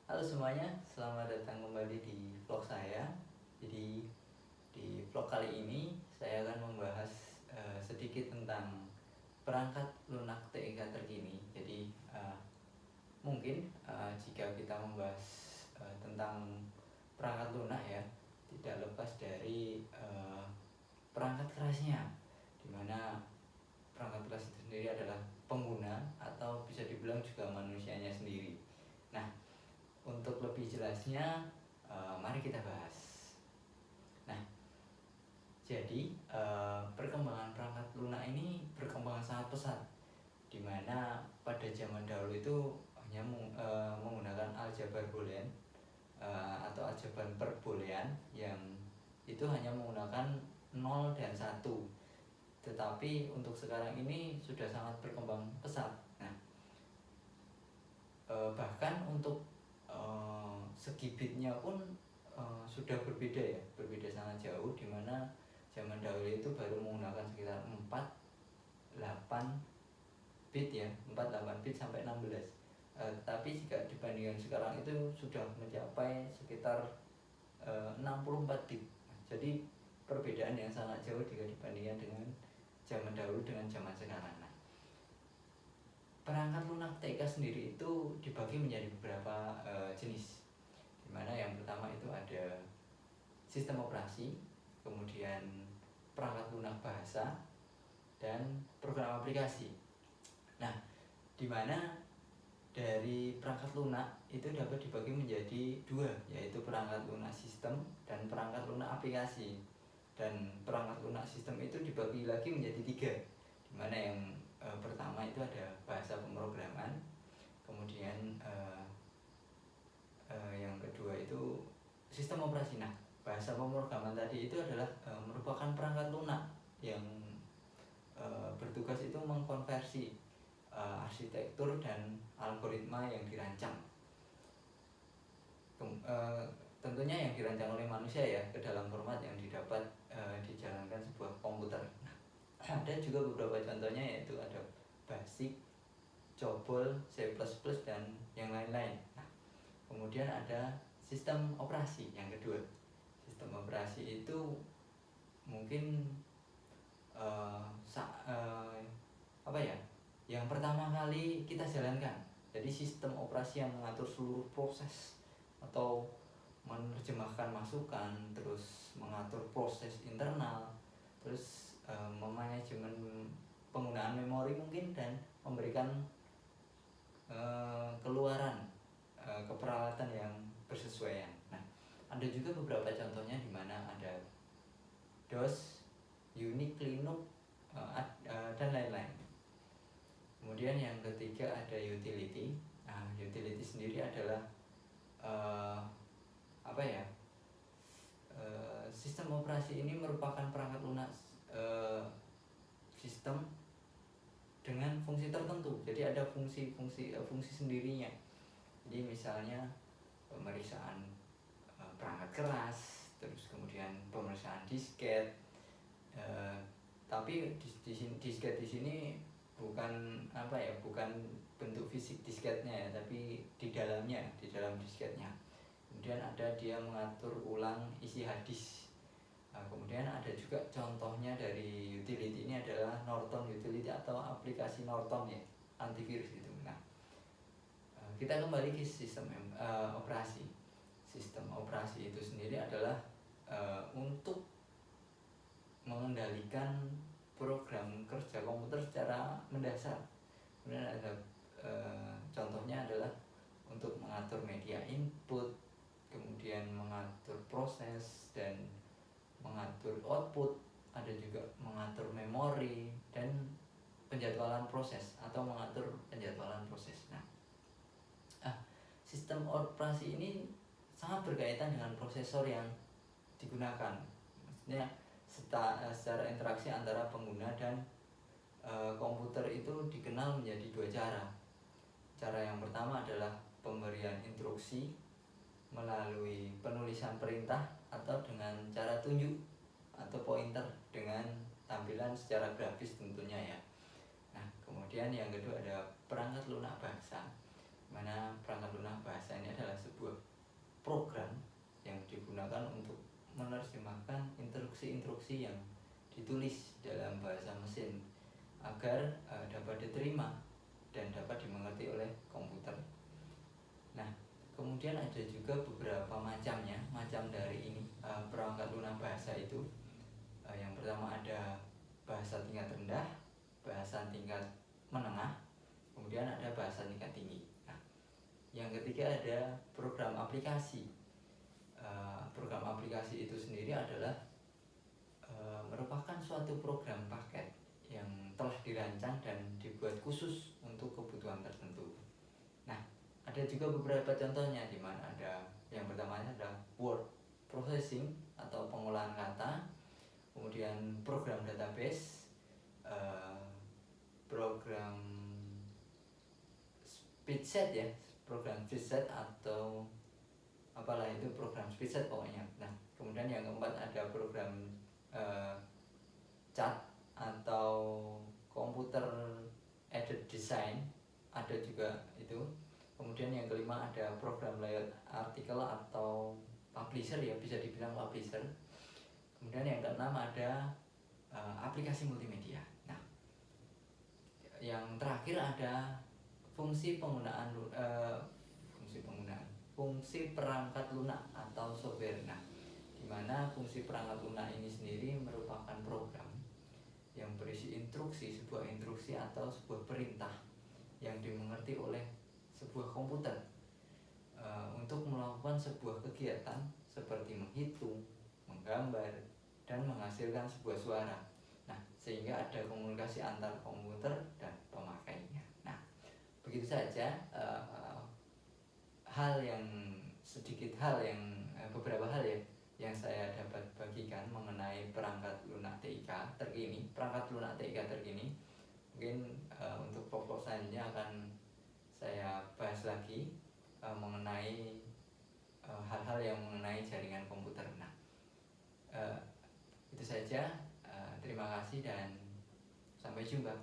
Halo semuanya, selamat datang kembali di vlog saya. Jadi di vlog kali ini saya akan membahas sedikit tentang perangkat lunak TIK terkini. Jadi mungkin jika kita membahas tentang perangkat lunak ya, tidak lepas dari perangkat kerasnya, dimana perangkat keras itu sendiri adalah pengguna atau bisa dibilang juga manusianya sendiri. Nah, untuk lebih jelasnya, mari kita bahas. Nah, jadi perkembangan perangkat lunak ini berkembang sangat pesat, dimana pada zaman dahulu itu hanya menggunakan aljabar boolean atau aljabar perboolean yang itu hanya menggunakan 0 dan 1. Tetapi untuk sekarang ini sudah sangat berkembang pesat. Nah, bahkan untuk segi bitnya pun sudah berbeda ya, berbeda sangat jauh, dimana zaman dahulu itu baru menggunakan sekitar 8 bit ya, 8 bit sampai 16. Tapi jika dibandingkan sekarang itu sudah mencapai sekitar 64 bit. Jadi perbedaan yang sangat jauh jika dibandingkan dengan zaman dahulu dengan zaman sekarang. Nah, perangkat lunak TIK sendiri itu dibagi menjadi beberapa jenis, dimana yang pertama itu ada sistem operasi, kemudian perangkat lunak bahasa, dan program aplikasi. Nah, dimana dari perangkat lunak itu dapat dibagi menjadi dua, yaitu perangkat lunak sistem dan perangkat lunak aplikasi. Dan perangkat lunak sistem itu dibagi lagi menjadi tiga, dimana yang pertama itu ada bahasa pemrograman, kemudian yang kedua itu sistem operasi. Nah, bahasa pemrograman tadi itu adalah merupakan perangkat lunak yang bertugas itu mengkonversi arsitektur dan algoritma yang dirancang, tentunya yang dirancang oleh manusia ya, ke dalam format yang didapat dijalankan sebuah komputer. Nah, ada juga beberapa contohnya, yaitu ada BASIC, COBOL, C++, dan yang lain-lain. Nah, kemudian ada sistem operasi yang kedua. Sistem operasi itu mungkin apa ya, yang pertama kali kita jalankan. Jadi sistem operasi yang mengatur seluruh proses atau menerjemahkan masukan, terus mengatur proses internal, terus memanajemen penggunaan memori mungkin, dan memberikan keluaran keperalatan yang bersesuaian. Nah, ada juga beberapa contohnya di mana ada DOS, Unix, Linux, dan lain-lain. Kemudian yang ketiga ada utility. Nah, utility sendiri adalah sistem operasi ini merupakan perangkat lunak sistem dengan fungsi tertentu. Jadi ada fungsi sendirinya. Jadi misalnya pemeriksaan perangkat keras, terus kemudian pemeriksaan disket. Tapi disket di sini bukan bukan bentuk fisik disketnya ya, tapi di dalam disketnya. Kemudian ada dia mengatur ulang isi hard disk. Kemudian ada juga contohnya dari utility ini adalah Norton utility atau aplikasi Norton ya, antivirus itu. Nah, kita kembali ke sistem operasi. Sistem operasi itu sendiri adalah untuk mengendalikan program kerja komputer secara mendasar. Kemudian ada contohnya adalah untuk mengatur media input, kemudian mengatur proses dan mengatur output, ada juga mengatur memori dan penjadwalan proses atau mengatur penjadwalan proses. Nah, sistem operasi ini sangat berkaitan dengan prosesor yang digunakan. Maksudnya secara interaksi antara pengguna dan komputer itu dikenal menjadi dua cara. Cara yang pertama adalah pemberian instruksi melalui penulisan perintah atau dengan cara tunjuk atau pointer dengan tampilan secara grafis tentunya ya. Nah, kemudian yang kedua ada perangkat lunak bahasa, mana perangkat lunak bahasa ini adalah sebuah program yang digunakan untuk menerjemahkan instruksi-instruksi yang ditulis dalam bahasa mesin agar dapat diterima dan dapat dimengerti oleh komputer. Nah, kemudian ada juga beberapa macam dari ini perangkat lunak bahasa itu. Yang pertama ada bahasa tingkat rendah, bahasa tingkat menengah, kemudian ada bahasa tingkat tinggi. Nah, yang ketiga ada program aplikasi. Program aplikasi itu sendiri adalah merupakan suatu program paket yang telah dirancang dan dibuat khusus untuk kebutuhan tertentu. Nah, ada juga beberapa contohnya, di mana ada yang pertama ada word processing atau pengolahan kata, kemudian program database, program speedset ya, program speedset atau apalah itu program speedset pokoknya. Nah, kemudian yang keempat ada program chat atau computer aided design, ada juga itu. Kemudian yang kelima ada program layout artikel atau publisher ya, bisa dibilang publisher. Kemudian yang keenam ada aplikasi multimedia. Nah, yang terakhir ada fungsi perangkat lunak atau software. Nah, di mana fungsi perangkat lunak ini sendiri merupakan program yang berisi sebuah instruksi atau sebuah perintah yang dimengerti oleh sebuah komputer untuk melakukan sebuah kegiatan seperti menghitung, menggambar, dan menghasilkan sebuah suara. Nah, sehingga ada komunikasi antar komputer dan pemakainya. Nah, begitu saja beberapa hal ya yang saya dapat bagikan mengenai perangkat lunak TIK terkini. Mungkin untuk pokok selanjutnya akan saya bahas lagi mengenai hal-hal yang mengenai jaringan komputer. Nah, itu saja. Terima kasih dan sampai jumpa.